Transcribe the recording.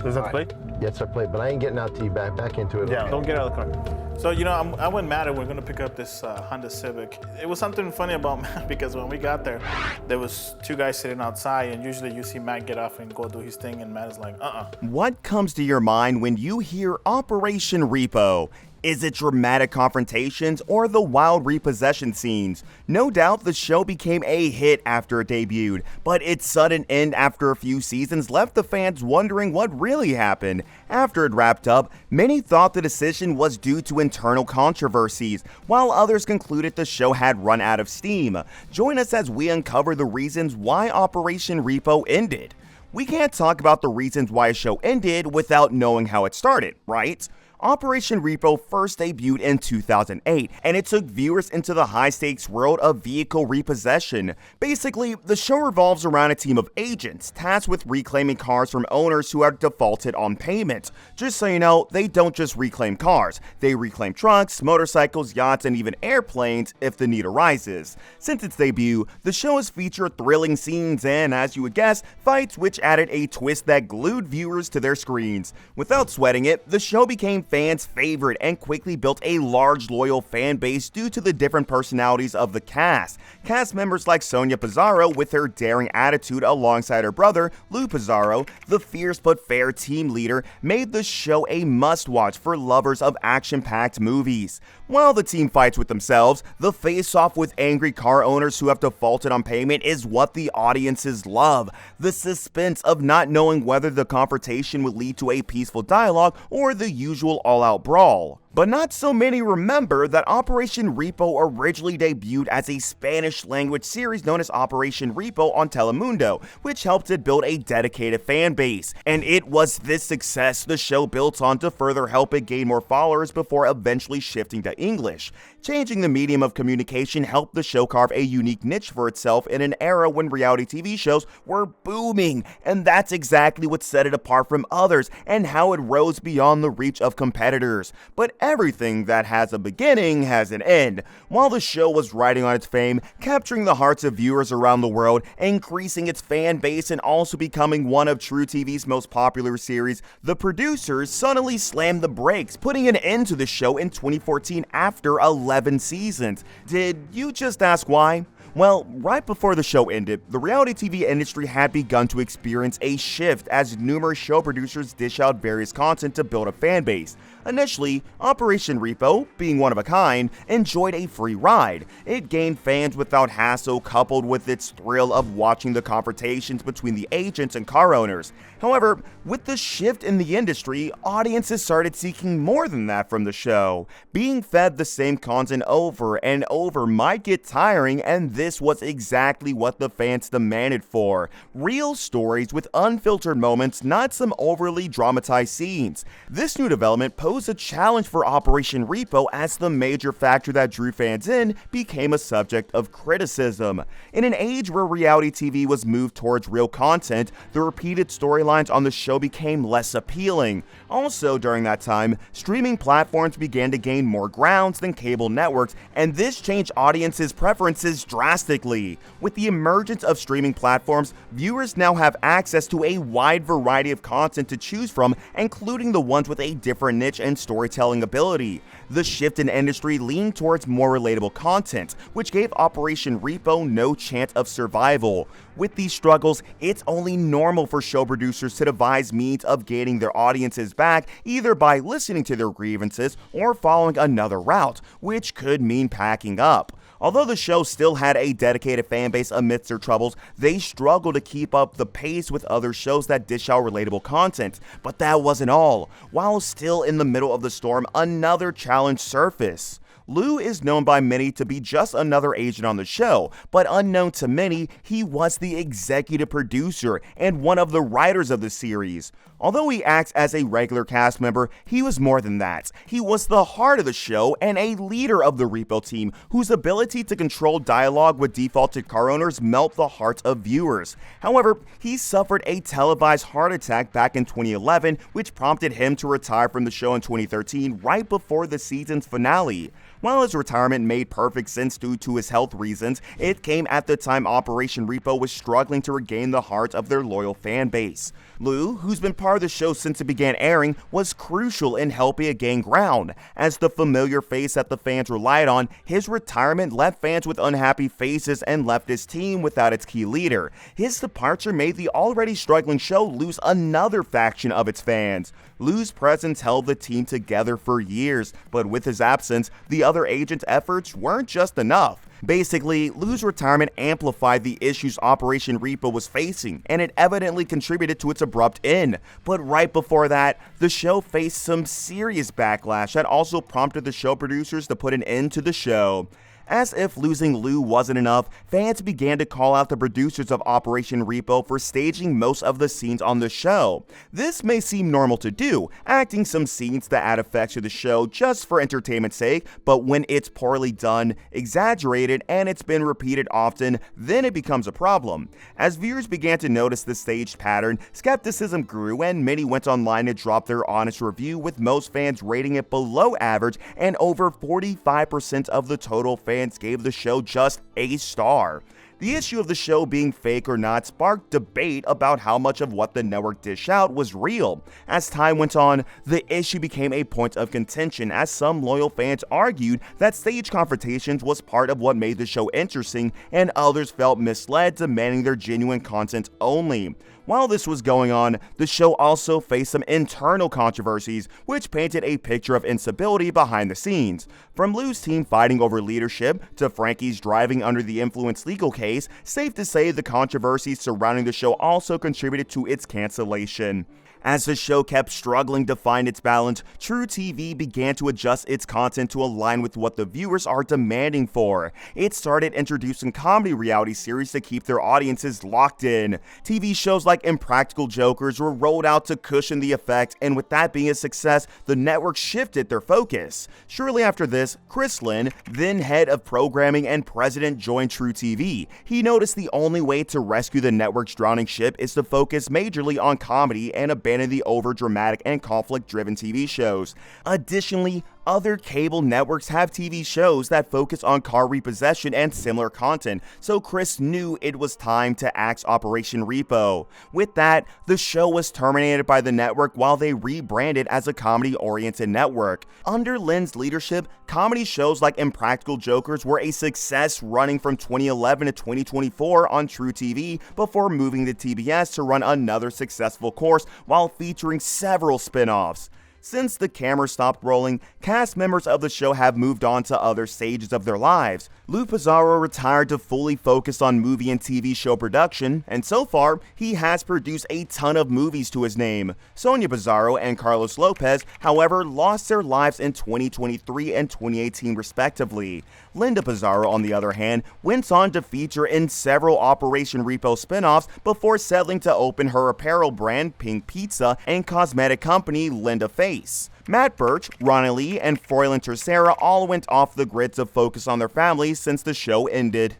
Does that play? Yes, sir, play. But I ain't getting out till you back into it. Yeah, Okay? don't get out of the car. So, I went mad and we're gonna pick up this Honda Civic. It was something funny about Matt because when we got there was two guys sitting outside, and usually you see Matt get off and go do his thing, and Matt is like, What comes to your mind when you hear Operation Repo? Is it dramatic confrontations or the wild repossession scenes? No doubt the show became a hit after it debuted, but its sudden end after a few seasons left the fans wondering what really happened. After it wrapped up, many thought the decision was due to internal controversies, while others concluded the show had run out of steam. Join us as we uncover the reasons why Operation Repo ended. We can't talk about the reasons why a show ended without knowing how it started, right? Operation Repo first debuted in 2008, and it took viewers into the high-stakes world of vehicle repossession. Basically, the show revolves around a team of agents tasked with reclaiming cars from owners who have defaulted on payment. Just so you know, they don't just reclaim cars, they reclaim trucks, motorcycles, yachts, and even airplanes if the need arises. Since its debut, the show has featured thrilling scenes and, as you would guess, fights which added a twist that glued viewers to their screens. Without sweating it, the show became fans' favorite and quickly built a large loyal fan base due to the different personalities of the cast. Cast members like Sonia Pizarro with her daring attitude alongside her brother, Lou Pizarro, the fierce but fair team leader, made the show a must-watch for lovers of action-packed movies. While the team fights with themselves, the face-off with angry car owners who have defaulted on payment is what the audiences love. The suspense of not knowing whether the confrontation would lead to a peaceful dialogue or the usual all-out brawl. But not so many remember that Operation Repo originally debuted as a Spanish-language series known as Operation Repo on Telemundo, which helped it build a dedicated fan base. And it was this success the show built on to further help it gain more followers before eventually shifting to English. Changing the medium of communication helped the show carve a unique niche for itself in an era when reality TV shows were booming, and that's exactly what set it apart from others and how it rose beyond the reach of competitors. But everything that has a beginning has an end. While the show was riding on its fame, capturing the hearts of viewers around the world, increasing its fan base, and also becoming one of True TV's most popular series, the producers suddenly slammed the brakes, putting an end to the show in 2014 after 11 seasons. Did you just ask why? Well, right before the show ended, the reality TV industry had begun to experience a shift as numerous show producers dish out various content to build a fan base. Initially, Operation Repo, being one of a kind, enjoyed a free ride. It gained fans without hassle, coupled with its thrill of watching the confrontations between the agents and car owners. However, with the shift in the industry, audiences started seeking more than that from the show. Being fed the same content over and over might get tiring, and this was exactly what the fans demanded for. Real stories with unfiltered moments, not some overly dramatized scenes. This new development posed a challenge for Operation Repo as the major factor that drew fans in became a subject of criticism. In an age where reality TV was moved towards real content, the repeated storylines on the show became less appealing. Also during that time, streaming platforms began to gain more grounds than cable networks, and this changed audiences' preferences drastically. With the emergence of streaming platforms, viewers now have access to a wide variety of content to choose from, including the ones with a different niche and storytelling ability. The shift in industry leaned towards more relatable content, which gave Operation Repo no chance of survival. With these struggles, it's only normal for show producers to devise means of gaining their audiences back, either by listening to their grievances or following another route, which could mean packing up. Although the show still had a dedicated fan base amidst their troubles, they struggled to keep up the pace with other shows that dish out relatable content. But that wasn't all. While still in the middle of the storm, another challenge surfaced. Lou is known by many to be just another agent on the show, but unknown to many, he was the executive producer and one of the writers of the series. Although he acts as a regular cast member, he was more than that. He was the heart of the show and a leader of the Repo team, whose ability to control dialogue with defaulted car owners melt the hearts of viewers. However, he suffered a televised heart attack back in 2011, which prompted him to retire from the show in 2013, right before the season's finale. While his retirement made perfect sense due to his health reasons, it came at the time Operation Repo was struggling to regain the hearts of their loyal fan base. Lou, who's been part of the show since it began airing, was crucial in helping it gain ground. As the familiar face that the fans relied on, his retirement left fans with unhappy faces and left his team without its key leader. His departure made the already struggling show lose another faction of its fans. Lou's presence held the team together for years, but with his absence, the other agents' efforts weren't just enough. Basically, Lou's retirement amplified the issues Operation Repo was facing, and it evidently contributed to its abrupt end. But right before that, the show faced some serious backlash that also prompted the show producers to put an end to the show. As if losing Lou wasn't enough, fans began to call out the producers of Operation Repo for staging most of the scenes on the show. This may seem normal to do, acting some scenes that add effects to the show just for entertainment's sake, but when it's poorly done, exaggerated, and it's been repeated often, then it becomes a problem. As viewers began to notice the staged pattern, skepticism grew and many went online to drop their honest review, with most fans rating it below average, and over 45% of the total fans gave the show just a star. The issue of the show being fake or not sparked debate about how much of what the network dished out was real. As time went on, the issue became a point of contention, as some loyal fans argued that stage confrontations was part of what made the show interesting, and others felt misled, demanding their genuine content only. While this was going on, the show also faced some internal controversies, which painted a picture of instability behind the scenes. From Lou's team fighting over leadership to Frankie's driving under the influence legal case, safe to say the controversies surrounding the show also contributed to its cancellation. As the show kept struggling to find its balance, truTV began to adjust its content to align with what the viewers are demanding for. It started introducing comedy reality series to keep their audiences locked in. TV shows like Impractical Jokers were rolled out to cushion the effect, and with that being a success, the network shifted their focus. Shortly after this, Chris Lynn, then head of programming and president, joined truTV. He noticed the only way to rescue the network's drowning ship is to focus majorly on comedy and abandon the over-dramatic and conflict-driven TV shows. Additionally, other cable networks have TV shows that focus on car repossession and similar content, so Chris knew it was time to axe Operation Repo. With that, the show was terminated by the network while they rebranded as a comedy-oriented network. Under Lynn's leadership, comedy shows like Impractical Jokers were a success, running from 2011 to 2024 on truTV before moving to TBS to run another successful course while featuring several spin-offs. Since the camera stopped rolling, cast members of the show have moved on to other stages of their lives. Lou Pizarro retired to fully focus on movie and TV show production, and so far, he has produced a ton of movies to his name. Sonia Pizarro and Carlos Lopez, however, lost their lives in 2023 and 2018 respectively. Linda Pizarro, on the other hand, went on to feature in several Operation Repo spin-offs before settling to open her apparel brand, Pink Pizza, and cosmetic company, Linda Face. Matt Birch, Ronnie Lee, and Froylan Tercera all went off the grid to focus on their families since the show ended.